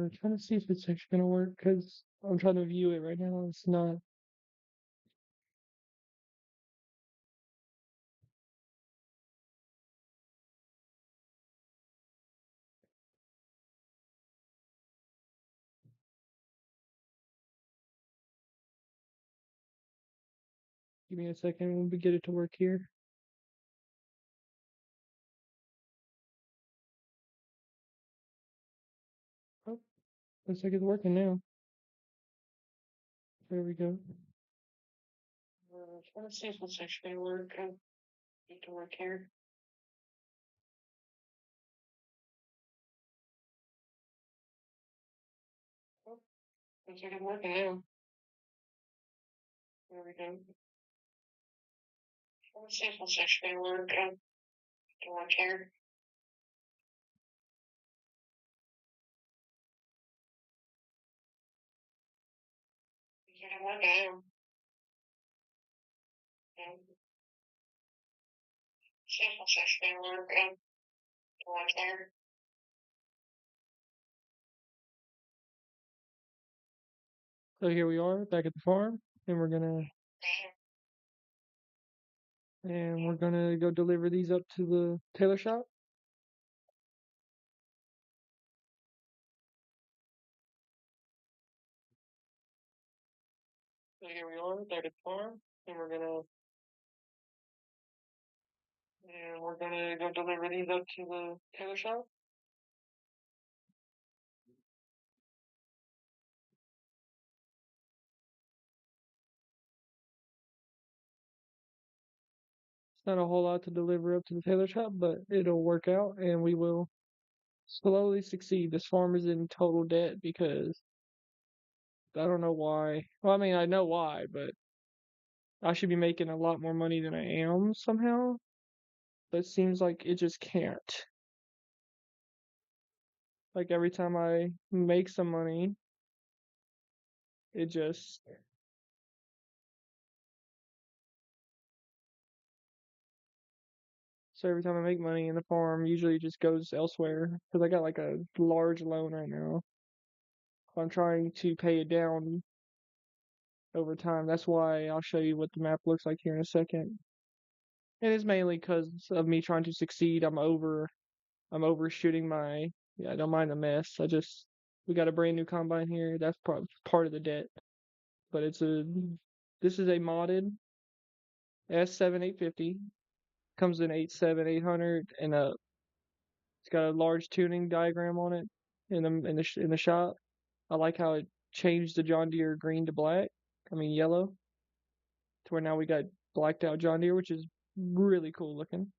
Trying to see if it's actually gonna work because I'm trying to view it right now. It's not. Give me a second. We'll get it to work here. Oh, looks like it's working now. There we go. Trying to see if it's actually gonna work. Get to work here. Oh, looks like it's working now. There we go. Trying to see if it's actually gonna work. Get to work here. Looks like it's working now. See if it's actually gonna work. Get to work here. So here we are back at the farm, and we're gonna go deliver these up to the tailor shop. So here we are back at the farm, and we're gonna go deliver these up to the tailor shop. It's not a whole lot to deliver up to the tailor shop, but it'll work out, and we will slowly succeed. This farm is in total debt because I don't know why. Well, I mean, I know why, but I should be making a lot more money than I am somehow. But it seems like it just can't. Like every time I make some money, it just so every time I make money in the farm, usually it just goes elsewhere because I got like a large loan right now. I'm trying to pay it down over time. That's why I'll show you what the map looks like here in a second. And it's mainly because of me trying to succeed. I'm overshooting my. Yeah, I don't mind the mess. We got a brand new combine here. That's part of the debt. But this is a modded S7850. Comes in 8.7, 800, and it's got a large tuning diagram on it in the shop. I like how it changed the John Deere green to black. I mean yellow, to where now we got blacked out John Deere, which is really cool looking.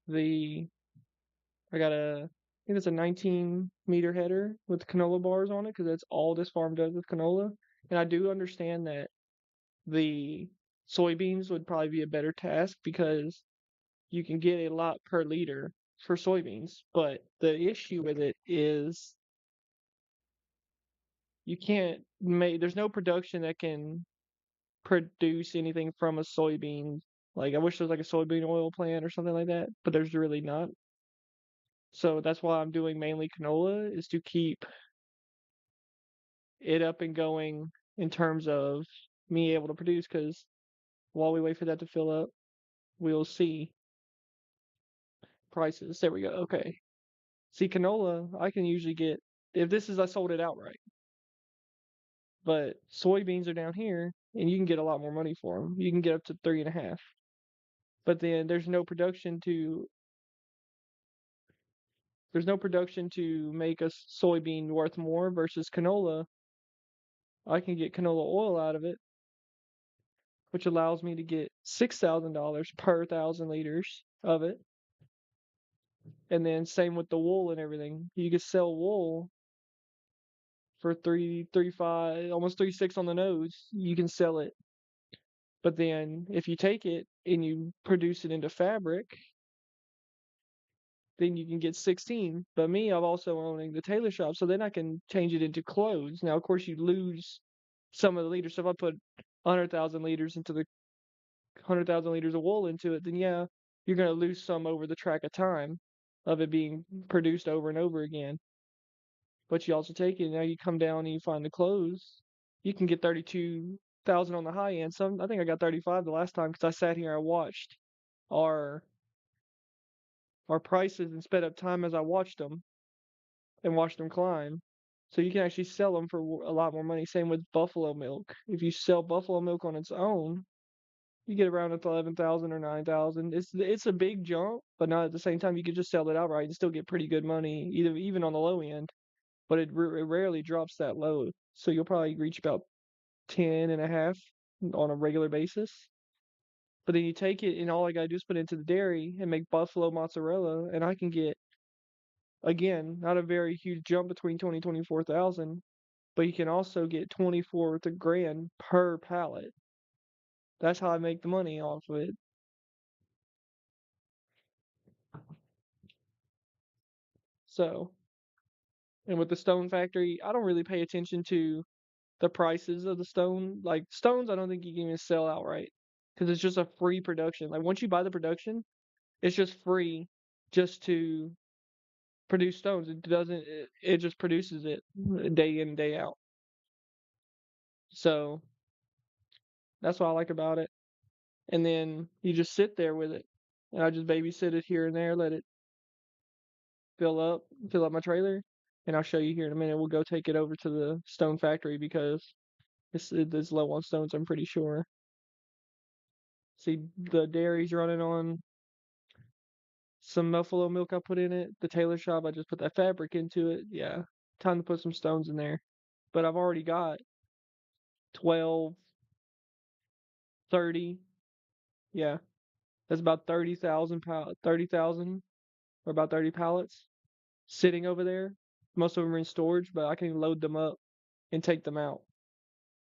The I got I think it's a 19-meter header with canola bars on it because that's all this farm does with canola. And I do understand that the soybeans would probably be a better task because you can get a lot per liter for soybeans. But the issue with it is you can't make, there's no production that can produce anything from a soybean. Like I wish there was like a soybean oil plant or something like that, but there's really not. So that's why I'm doing mainly canola is to keep it up and going in terms of me able to produce. Because while we wait for that to fill up, we'll see prices. There we go. Okay. See, canola, I can usually get if this is I sold it outright, but soybeans are down here, and you can get a lot more money for them. You can get up to 3.5. But then there's no production to make a soybean worth more versus canola. I can get canola oil out of it, which allows me to get $6,000 per 1,000 liters of it. And then same with the wool and everything. You can sell wool for 3.35, almost 3.6 on the nose. You can sell it. But then if you take it and you produce it into fabric, then you can get 16. But me, I'm also owning the tailor shop, so then I can change it into clothes. Now, of course, you lose some of the liters. So if I put 100,000 liters into the 100,000 liters of wool into it, then yeah, you're going to lose some over the track of time of it being produced over and over again. But you also take it, now you come down and you find the clothes. You can get 32,000 on the high end. I think I got 35 the last time because I sat here and I watched our our prices and sped up time as I watched them and watched them climb. So you can actually sell them for a lot more money. Same with buffalo milk. If you sell buffalo milk on its own, you get around 11,000 or 9,000. It's a big jump, but not at the same time. You could just sell it outright and still get pretty good money, even on the low end. But it rarely drops that low. So you'll probably reach about 10 and a half on a regular basis. But then you take it and all I gotta do is put it into the dairy and make buffalo mozzarella, and I can get, again, not a very huge jump between 20 and 24,000, but you can also get 24 to grand per pallet. That's how I make the money off of it. So, and with the stone factory, I don't really pay attention to the prices of the stone. Like stones, I don't think you can even sell outright because it's just a free production. Like once you buy the production, it's just free just to produce stones. It just produces it day in and day out. So that's what I like about it. And then you just sit there with it. And I just babysit it here and there, let it fill up my trailer. And I'll show you here in a minute. We'll go take it over to the stone factory because it's low on stones, I'm pretty sure. See, the dairy's running on some buffalo milk I put in it. The tailor shop, I just put that fabric into it. Yeah, time to put some stones in there. But I've already got 12, 30. Yeah, that's about 30,000 or about 30 pallets sitting over there. Most of them are in storage, but I can load them up and take them out.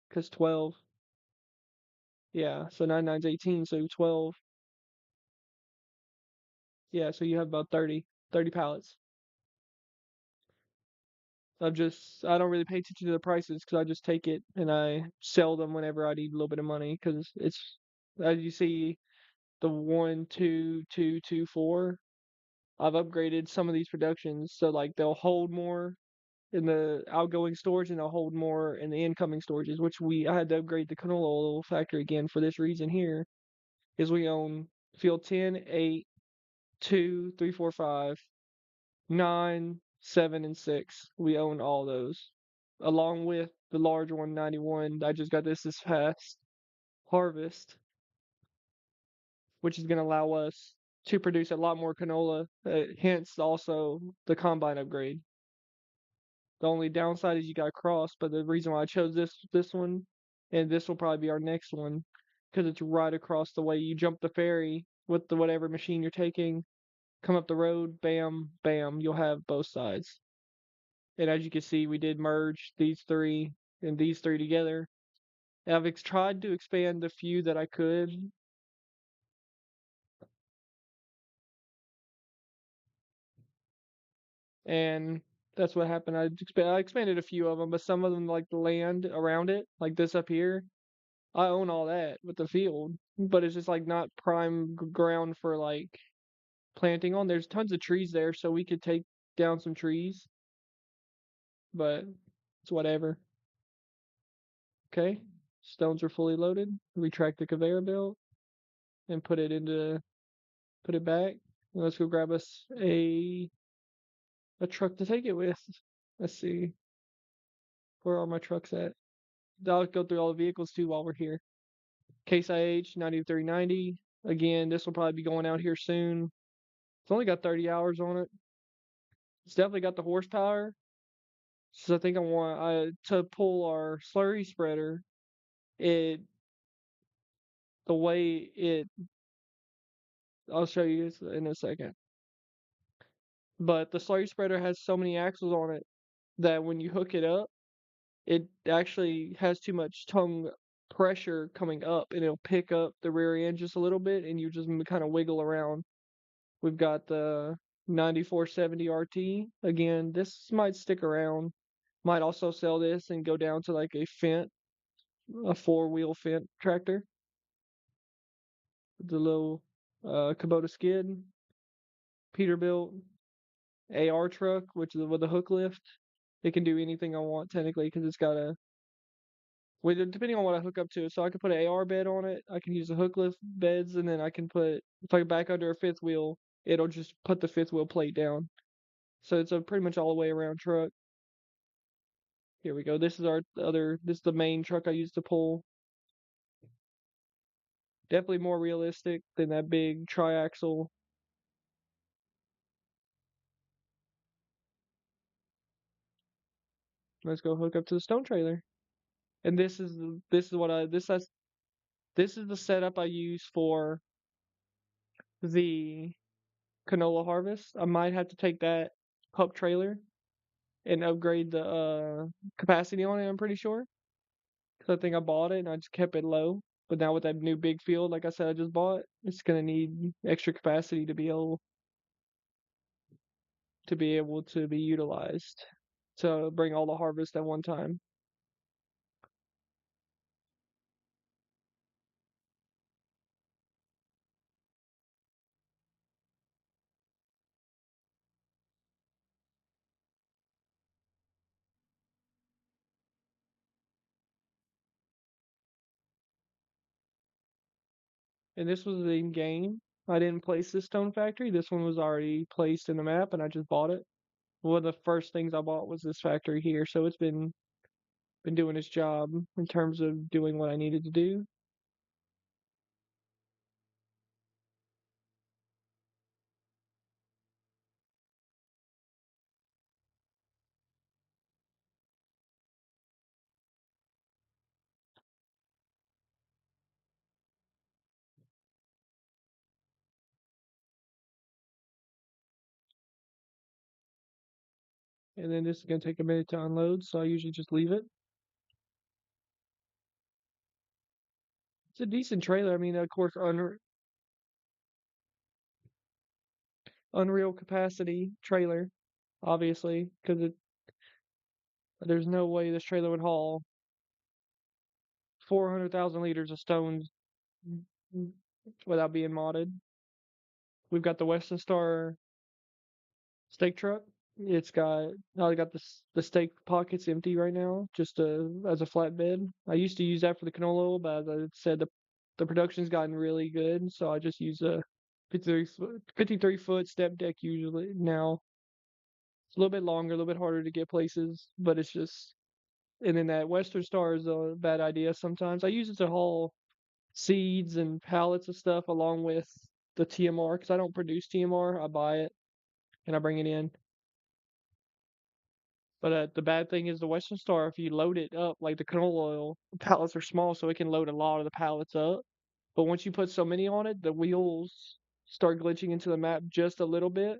Because 12, yeah, so 9 nine's 18, so 12, yeah, so you have about 30 pallets. I don't really pay attention to the prices because I just take it and I sell them whenever I need a little bit of money because as you see, the 1, 2, 2, 2, 4. I've upgraded some of these productions so like they'll hold more in the outgoing storage and they'll hold more in the incoming storages, which I had to upgrade the canola oil factory again for this reason here, is we own field 10, 8, 2, 3, 4, 5, 9, 7, and 6. We own all those, along with the large one, 91. I just got this past harvest, which is going to allow us to produce a lot more canola, hence also the combine upgrade. The only downside is you got cross, but the reason why I chose this one, and this will probably be our next one, because it's right across the way. You jump the ferry with the whatever machine you're taking, come up the road, bam, bam, you'll have both sides. And as you can see, we did merge these three and these three together. And I've tried to expand the few that I could. And that's what happened. I expanded a few of them, but some of them, like the land around it, like this up here, I own all that with the field, but it's just like not prime ground for like planting on. There's tons of trees there, so we could take down some trees, but it's whatever. Okay, stones are fully loaded. Retract the conveyor belt and put it back. And let's go grab us a truck to take it with. Let's see, where are my trucks at? I'll go through all the vehicles too while we're here. Case IH 9390. Again, this will probably be going out here soon. It's only got 30 hours on it. It's definitely got the horsepower. So I think I want to pull our slurry spreader. It the way it I'll show you this in a second. But the slurry spreader has so many axles on it that when you hook it up, it actually has too much tongue pressure coming up and it'll pick up the rear end just a little bit and you just kind of wiggle around. We've got the 9470 RT. Again, this might stick around. Might also sell this and go down to like a Fendt, a 4-wheel Fendt tractor. The little Kubota skid, Peterbilt AR truck, which is with a hook lift. It can do anything I want technically because it's got a with depending on what I hook up to. So I can put an AR bed on it. I can use the hook lift beds, and then I can put if I back under a fifth wheel, it'll just put the fifth wheel plate down. So it's a pretty much all the way around truck. Here we go. This is our other. This is the main truck I use to pull. Definitely more realistic than that big triaxle. Let's go hook up to the stone trailer. And this is what I this is the setup I use for the canola harvest. I might have to take that pup trailer and upgrade the capacity on it. I'm pretty sure because I think I bought it and I just kept it low. But now with that new big field, like I said, I just bought, it's gonna need extra capacity to be able to be utilized to bring all the harvest at one time. And this was in game. I didn't place this stone factory. This one was already placed in the map, and I just bought it. One of the first things I bought was this factory here, so it's been doing its job in terms of doing what I needed to do. And then this is gonna take a minute to unload, so I usually just leave it. It's a decent trailer. I mean, of course, Unreal capacity trailer, obviously, because there's no way this trailer would haul 400,000 liters of stones without being modded. We've got the Western Star steak truck. I got the steak pockets empty right now, just as a flatbed. I used to use that for the canola oil, but as I said, the production's gotten really good, so I just use a 53 foot step deck usually now. It's a little bit longer, a little bit harder to get places, but it's just. And then that Western Star is a bad idea sometimes. I use it to haul seeds and pallets of stuff along with the TMR because I don't produce TMR. I buy it and I bring it in. But the bad thing is the Western Star, if you load it up, like the canola oil, the pallets are small, so it can load a lot of the pallets up. But once you put so many on it, the wheels start glitching into the map just a little bit,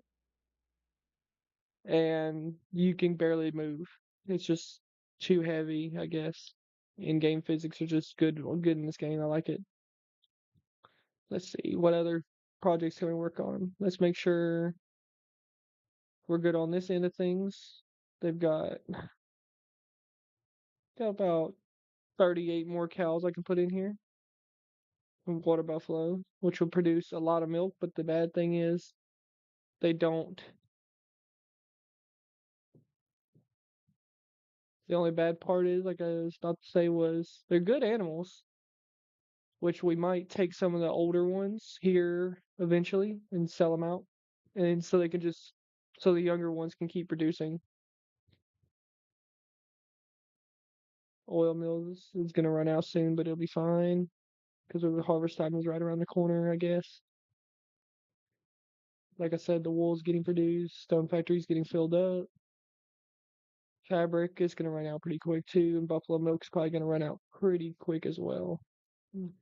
and you can barely move. It's just too heavy, I guess. In-game physics are just good in this game. I like it. Let's see, what other projects can we work on? Let's make sure we're good on this end of things. They've got about 38 more cows I can put in here. Water buffalo, which will produce a lot of milk, but the bad thing is they don't. The only bad part is, like I was about to say, was they're good animals, which we might take some of the older ones here eventually and sell them out, and so they can just so the younger ones can keep producing. Oil mills is gonna run out soon, but it'll be fine because the harvest time is right around the corner, I guess. Like I said, the wool's getting produced, stone factory's getting filled up. Fabric is going to run out pretty quick too, and buffalo milk's probably going to run out pretty quick as well. And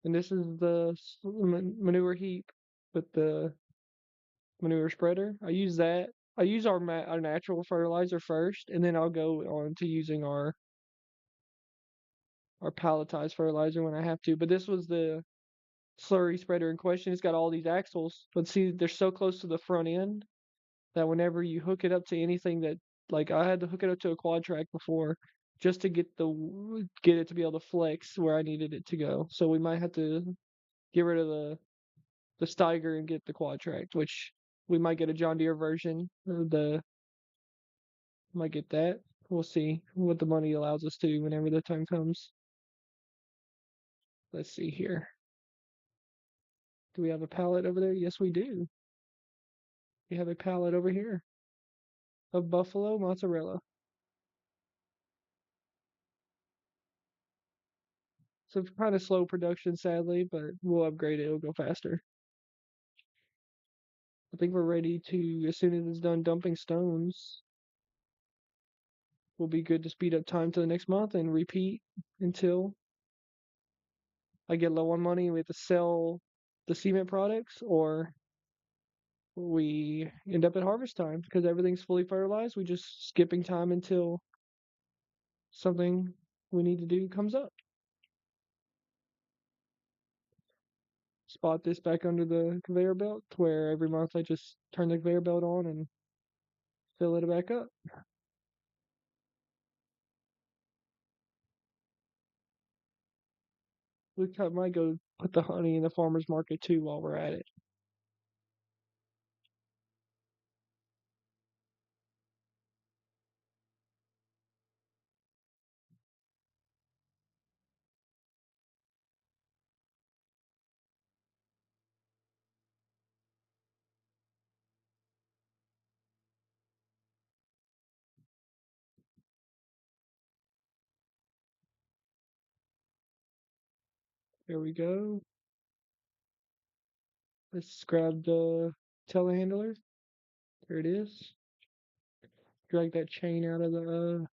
this is the manure heap with the manure spreader. I use that. I use our natural fertilizer first, and then I'll go on to using our palletized fertilizer when I have to. But this was the slurry spreader in question. It's got all these axles, but see, they're so close to the front end that whenever you hook it up to anything that like I had to hook it up to a quad track before just to get it to be able to flex where I needed it to go. So we might have to get rid of the Steiger and get the quad track, which We might get a John Deere version of the might get that. We'll see what the money allows us to whenever the time comes. Let's see here. Do we have a pallet over there? Yes, we do. We have a pallet over here of buffalo mozzarella. So kind of slow production, sadly, but we'll upgrade it. It'll go faster. I think we're ready to, as soon as it's done dumping stones, we'll be good to speed up time to the next month and repeat until I get low on money. We have to sell the cement products, or we end up at harvest time because everything's fully fertilized. We just skipping time until something we need to do comes up. Spot this back under the conveyor belt where every month I just turn the conveyor belt on and fill it back up. Might go put the honey in the farmer's market too while we're at it. There we go. Let's grab the telehandler. There it is. Drag that chain out of the,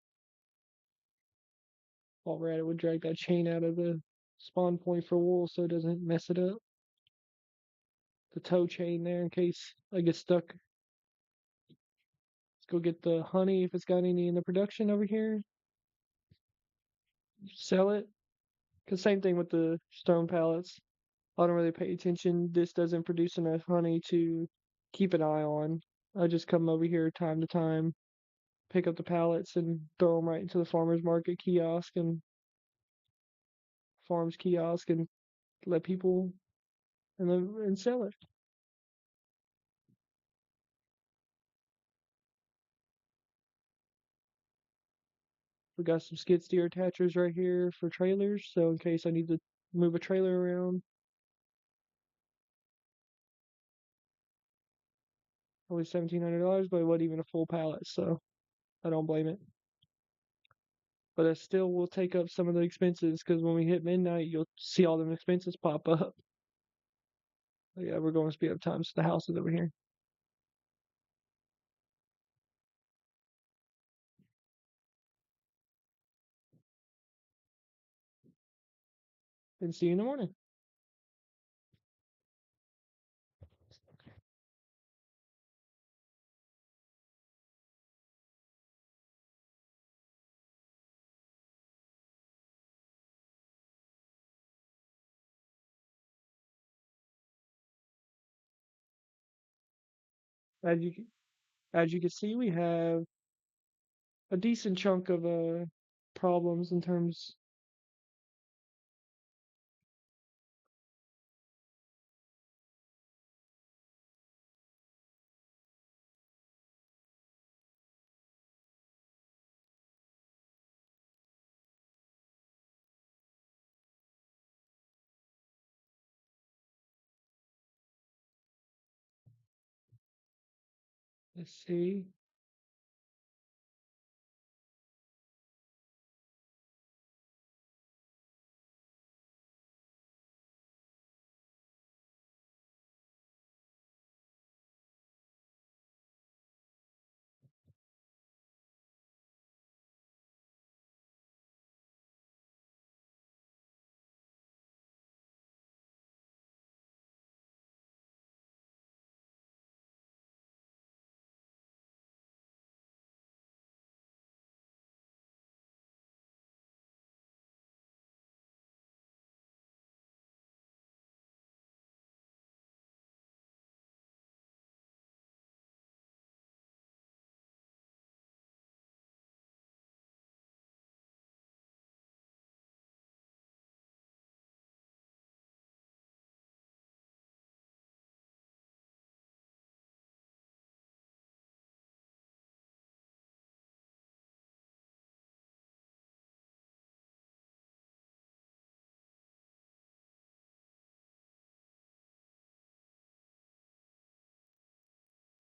while we're at it, we'll drag that chain out of the spawn point for wool so it doesn't mess it up. The tow chain there in case I get stuck. Let's go get the honey if it's got any in the production over here. Sell it. Cause same thing with the stone pallets. I don't really pay attention. This doesn't produce enough honey to keep an eye on. I just come over here time to time, pick up the pallets and throw them right into the farmer's market kiosk and farms kiosk and let people and sell it. We got some skid steer attachers right here for trailers, so in case I need to move a trailer around. Only $1,700, but it wasn't even a full pallet, so I don't blame it. But it still will take up some of the expenses because when we hit midnight, you'll see all them expenses pop up. But yeah, we're going to speed up times. The house is over here. And see you in the morning. As you as you can see, we have a decent chunk of problems in terms. Let's see.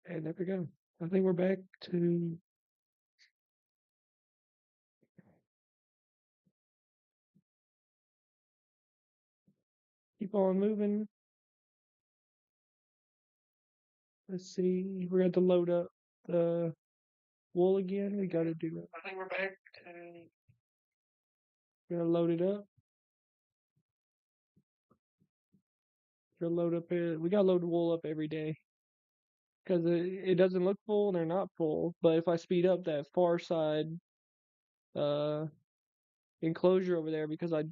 And there we go. I think we're back to keep on moving. Let's see. We're going to load up the wool again. We got to do it. I think we're back to. We're going to load it up. We're gonna load up it. We got to load the wool up every day because it doesn't look full and they're not full. But if I speed up that far side uh enclosure over there because that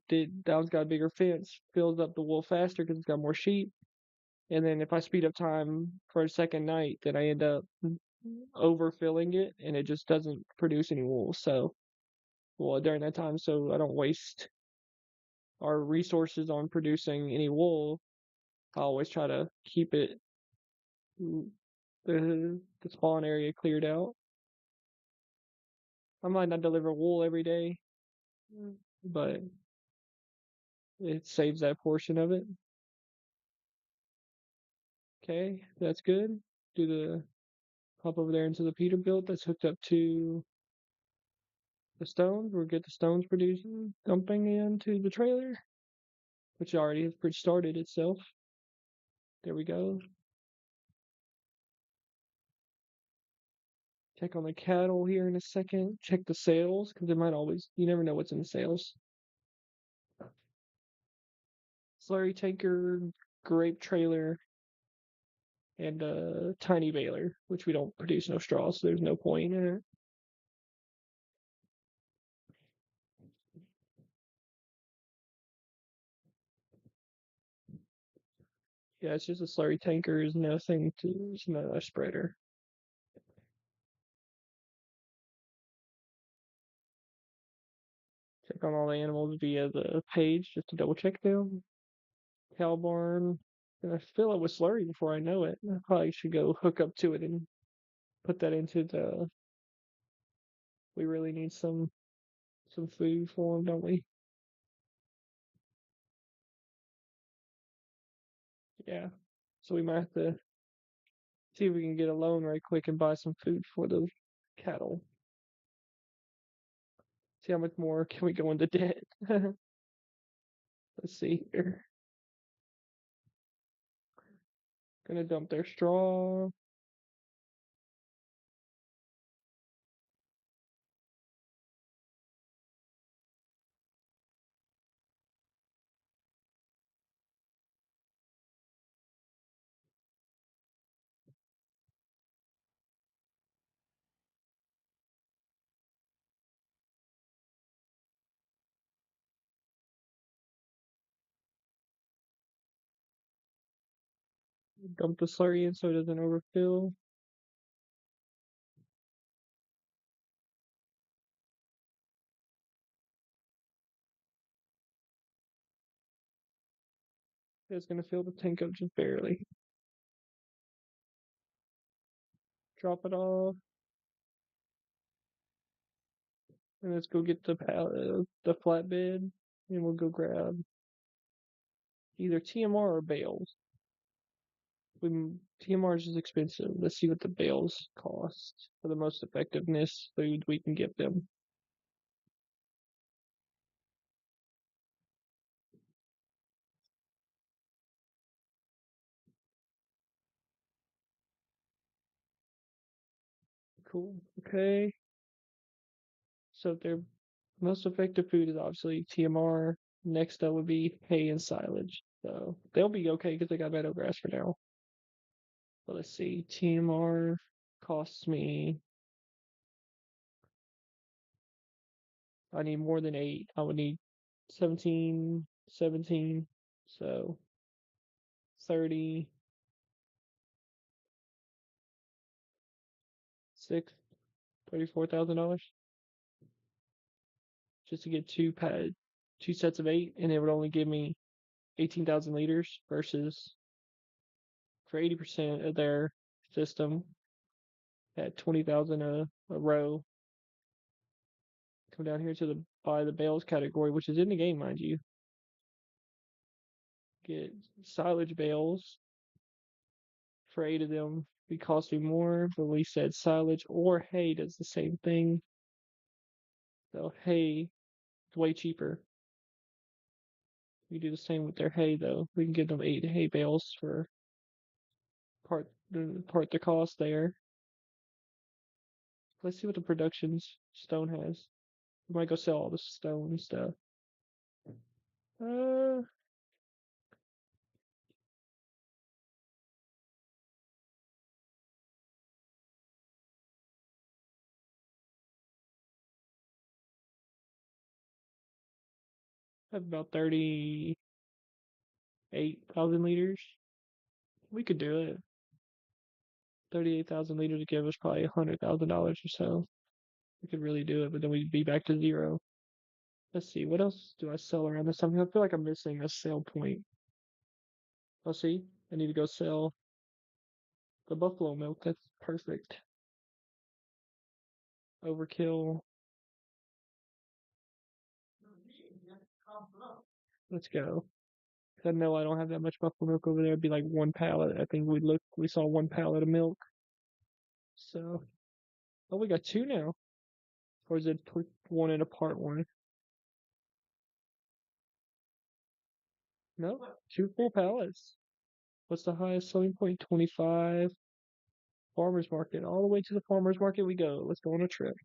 one's got a bigger fence, fills up the wool faster because it's got more sheep. And then if I speed up time for a second night, then I end up overfilling it and it just doesn't produce any wool. So, well, during that time, so I don't waste our resources on producing any wool, I always try to keep it the spawn area cleared out. I might not deliver wool every day, but it saves that portion of it. Okay, that's good. Do the hop over there into the Peterbilt that's hooked up to the stones. We'll get the stones producing, dumping into the trailer, which already has started itself. There we go. Check on the cattle here in a second. Check the sales because it might always, you never know what's in the sales. Slurry tanker, grape trailer, and a tiny baler, which we don't produce no straw, so there's no point in it. Yeah, it's just a slurry tanker. There's nothing to, it's not a spreader. Check on all the animals via the page just to double check them. Cow barn. Gonna fill it with slurry before I know it. I probably should go hook up to it and put that into the. We really need some food for them, don't we? Yeah. So we might have to see if we can get a loan right quick and buy some food for the cattle. See how much more can we go into debt. Let's see here. Gonna dump their straw. Dump the slurry in so it doesn't overfill. It's gonna fill the tank up just barely. Drop it off. And let's go get the flatbed, and we'll go grab either TMR or bales. TMR is just expensive. Let's see what the bales cost for the most effectiveness food we can give them. Cool. Okay. So their most effective food is obviously TMR. Next up would be hay and silage. So they'll be okay because they got meadow grass for now. But let's see. TMR costs me. I need more than 8. I would need 17, 17. So 30, 6, $34,000 just to get two sets of 8, and it would only give me 18,000 liters versus for 80% of their system at 20,000 a row. Come down here to the buy the bales category, which is in the game, mind you. Get silage bales for 8 of them. Be costing more, but we said silage or hay does the same thing. So hay is way cheaper. We do the same with their hay though. We can give them 8 hay bales for part the cost there. Let's see what the productions stone has. We might go sell all the stone stuff. Uh, have about 38,000 liters. We could do it. 38,000 liters to give us probably $100,000 or so. We could really do it, but then we'd be back to zero. Let's see, what else do I sell around this time? I feel like I'm missing a sale point. Let's see. I need to go sell the buffalo milk. That's perfect. Overkill. Let's go. 'Cause I know I don't have that much buffalo milk over there. It'd be like one pallet. I think we saw one pallet of milk. So, oh, we got two now. Or is it one in a part one? No, two full pallets. What's the highest selling point? 25. Farmers market. All the way to the farmers market we go. Let's go on a trip.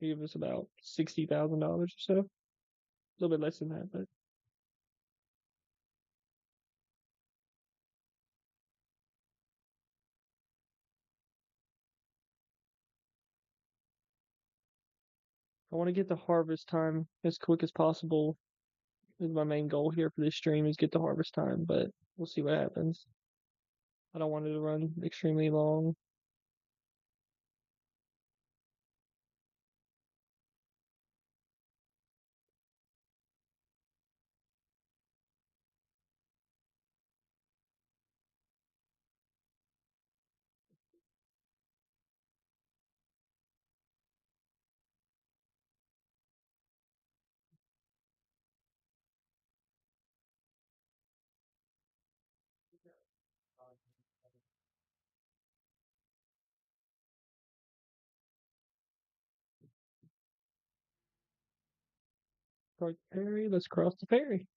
Give us about $60,000 or so. A little bit less than that, but I want to get the harvest time as quick as possible. Is my main goal here for this stream is get the harvest time, but we'll see what happens. I don't want it to run extremely long. Start the ferry. Let's cross the ferry.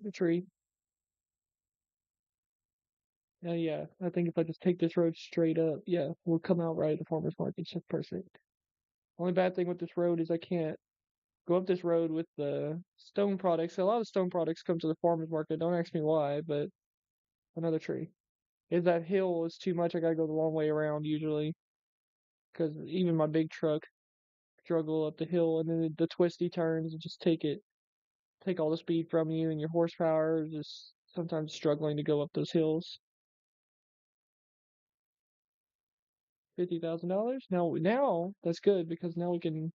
The tree. Yeah. I think if I just take this road straight up, yeah, we'll come out right at the farmer's market. It's just perfect. Only bad thing with this road is I can't go up this road with the stone products. A lot of stone products come to the farmer's market. Don't ask me why, but another tree. If that hill is too much, I gotta go the long way around usually. Because even my big truck struggle up the hill and then the twisty turns and just take all the speed from you and your horsepower is just sometimes struggling to go up those hills. $50,000. Now that's good because now we're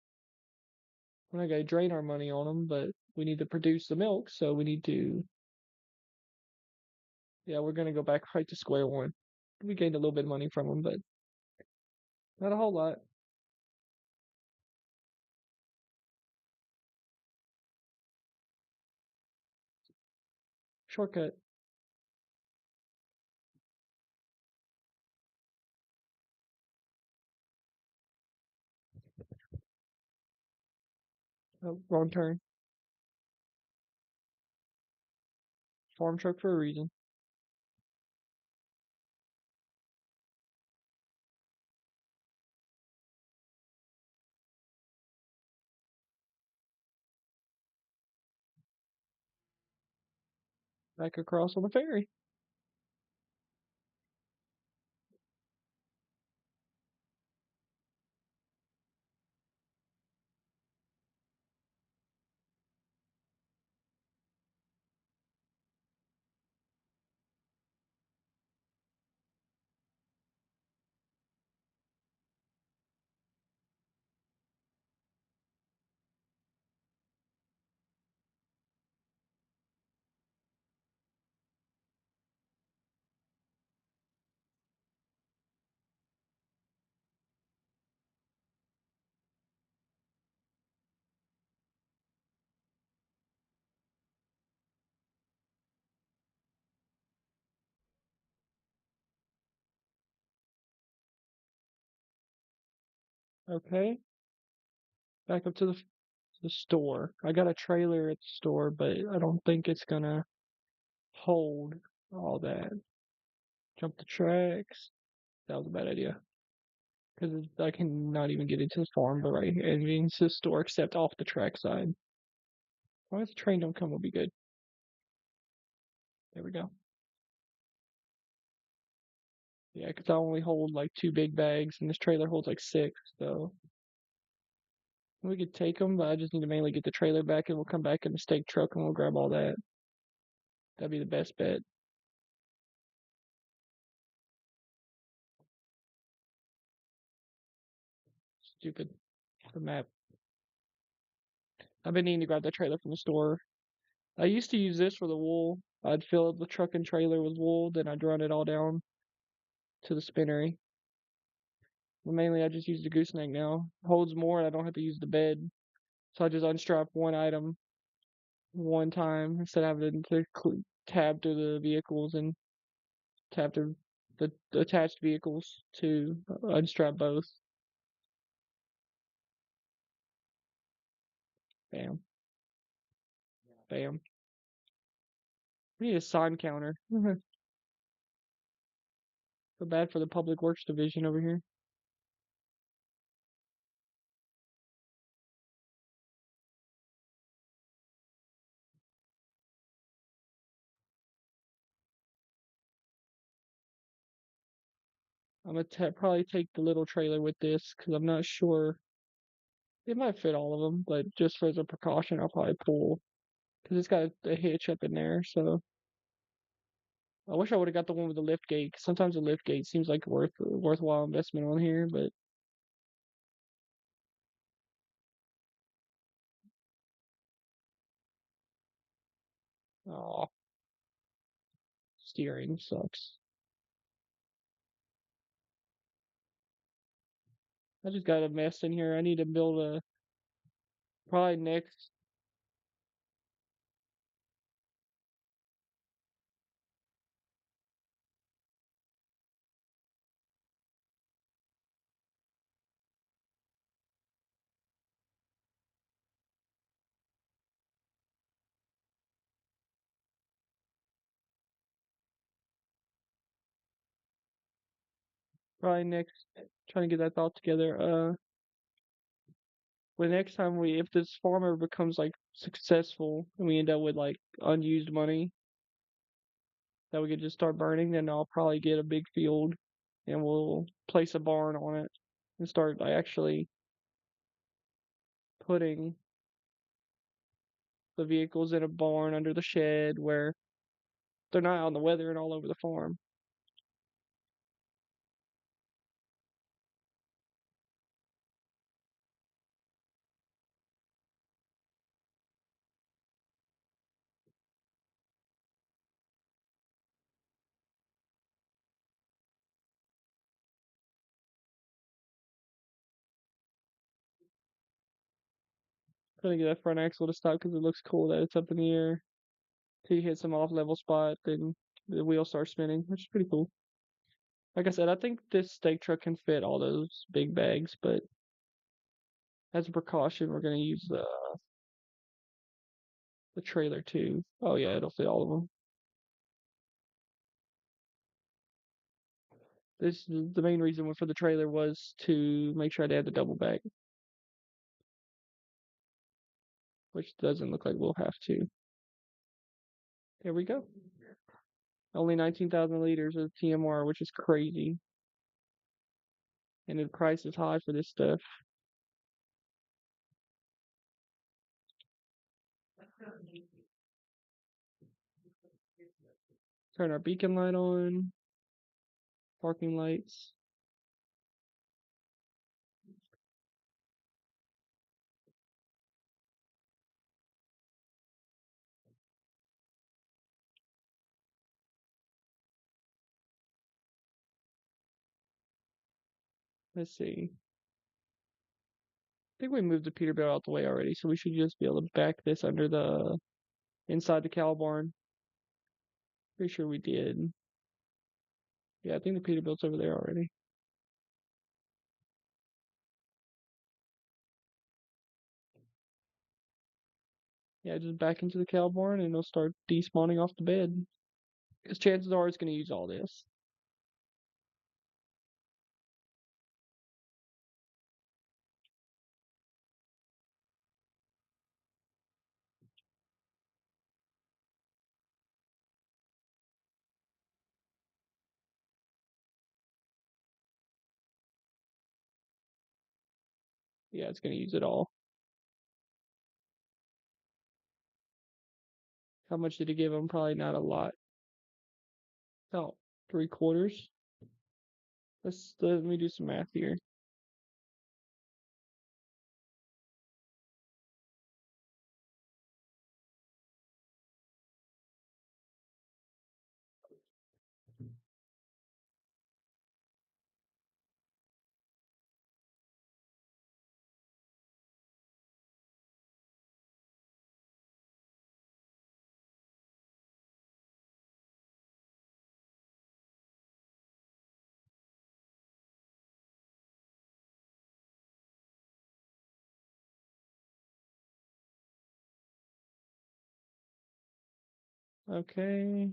not gonna drain our money on them, but we need to produce the milk, so we need to. Yeah, we're gonna go back right to square one. We gained a little bit of money from them, but not a whole lot. Shortcut. Oh, wrong turn. Farm truck for a reason. Back across on the ferry. Okay. Back up to the store. I got a trailer at the store, but I don't think it's gonna hold all that. Jump the tracks. That was a bad idea. Because I can not even get into the farm, but right here, it means the store except off the track side. Why the train don't come will be good. There we go. Yeah, because I only hold like 2 big bags, and this trailer holds like 6, so we could take them, but I just need to mainly get the trailer back, and we'll come back in the steak truck, and we'll grab all that. That'd be the best bet. Stupid. The map. I've been needing to grab that trailer from the store. I used to use this for the wool. I'd fill up the truck and trailer with wool, then I'd run it all down to the spinnery. But mainly I just use the gooseneck now. Holds more and I don't have to use the bed. So I just unstrap one item one time instead of having to tab through the vehicles and tab through the attached vehicles to unstrap both. Bam. Bam. We need a sign counter. Feel bad for the public works division over here. I'm gonna probably take the little trailer with this because I'm not sure. It might fit all of them, but just for the precaution, I'll probably pull because it's got a hitch up in there. So I wish I would have got the one with the lift gate. 'Cause sometimes the lift gate seems like worthwhile investment on here, but oh, steering sucks. I just got a mess in here. I need to build a probably next probably next trying to get that thought together. When next time if this farmer becomes like successful and we end up with like unused money that we could just start burning, then I'll probably get a big field and we'll place a barn on it and start like actually putting the vehicles in a barn under the shed where they're not out in the weather and all over the farm. Trying to get that front axle to stop because it looks cool that it's up in the air. Till you hit some off level spot, then the wheel starts spinning, which is pretty cool. Like I said, I think this steak truck can fit all those big bags, but as a precaution, we're gonna use the trailer too. Oh yeah, it'll fit all of them. The main reason for the trailer was to make sure they had the double back, which doesn't look like we'll have to. There we go. Only 19,000 liters of TMR, which is crazy. And the price is high for this stuff. Turn our beacon light on. Parking lights. Let's see. I think we moved the Peterbilt out the way already, so we should just be able to back this under the inside the cow barn. Pretty sure we did. Yeah, I think the Peterbilt's over there already. Yeah, just back into the cow barn and it'll start despawning off the bed. Because chances are it's going to use all this. Yeah, it's going to use it all. How much did it give him? Probably not a lot. Oh, 3/4. Let me do some math here. Okay.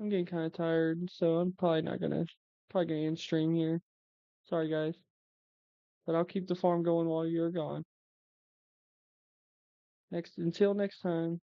I'm getting kind of tired, so I'm probably gonna end stream here. Sorry, guys. But I'll keep the farm going while you're gone. Until next time.